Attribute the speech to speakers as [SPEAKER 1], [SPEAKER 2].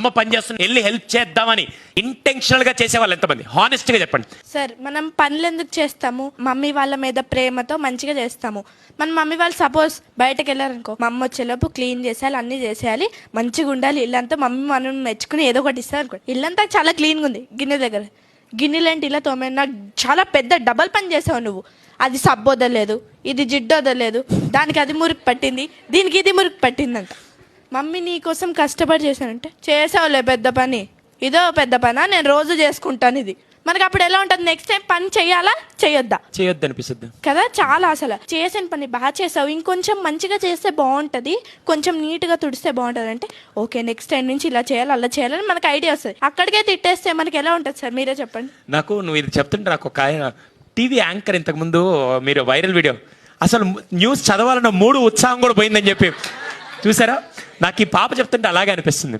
[SPEAKER 1] అమ్మ పని చేస్తున్న వెళ్ళి హెల్ప్ చేద్దామని ఇంటెన్షనల్ గా చేసేవాళ్ళు ఎంతమంది? హానెస్ట్ గా చెప్పండి
[SPEAKER 2] సార్. మనం పనులు ఎందుకు చేస్తాము? మమ్మీ వాళ్ళ మీద ప్రేమతో మంచిగా చేస్తాము. మన మమ్మీ వాళ్ళు సపోజ్ బయటకు వెళ్ళారనుకో, మా అమ్మ వచ్చేలోపు క్లీన్ చేసేయాలి, అన్నీ చేసేయాలి, మంచిగా ఉండాలి ఇల్లంతా. మమ్మీ మనం మెచ్చుకుని ఏదో ఒకటి ఇస్తారు అనుకో, ఇల్లంతా చాలా క్లీన్గా ఉంది, గిన్నె దగ్గర గిన్నెలేంటి ఇలా తోమే, నాకు చాలా పెద్ద డబల్ పని చేసావు నువ్వు. అది సబ్బు వదలలేదు, ఇది జిడ్డు వదలలేదు, దానికి అది మురికి పట్టింది, దీనికి ఇది మురికి పట్టిందంట. మమ్మీ నీ కోసం కష్టపడి చేశానంటే, చేసావులే పెద్ద పని, ఇదో పెద్ద పనా, నేను రోజు చేసుకుంటాను ఇది. మనకి అప్పుడు ఎలా ఉంటుంది? నెక్స్ట్ టైం పని చెయ్యాలా చేయొద్దా?
[SPEAKER 1] చేయొద్దు అనిపిస్తుంది
[SPEAKER 2] కదా. చాలా అసలు చేసిన పని బాగా చేసావు, ఇంకొంచెం మంచిగా చేస్తే బాగుంటుంది, కొంచెం నీట్గా తుడిస్తే బాగుంటుంది అంటే ఓకే నెక్స్ట్ టైం నుంచి ఇలా చేయాలి అలా చేయాలని మనకు ఐడియా వస్తుంది. అక్కడికే తిట్టేస్తే మనకి ఎలా ఉంటుంది సార్? మీరే చెప్పండి.
[SPEAKER 1] నాకు నువ్వు ఇది చెప్తుంటే నాకు ఒక టీవీ యాంకర్ ఇంతకుముందు మీరు వైరల్ వీడియో, అసలు న్యూస్ చదవాలన్న మూడు ఉత్సాహం కూడా పోయిందని చెప్పి చూసారా? నాకు ఈ పాప చెప్తుంటే అలాగే అనిపిస్తుంది.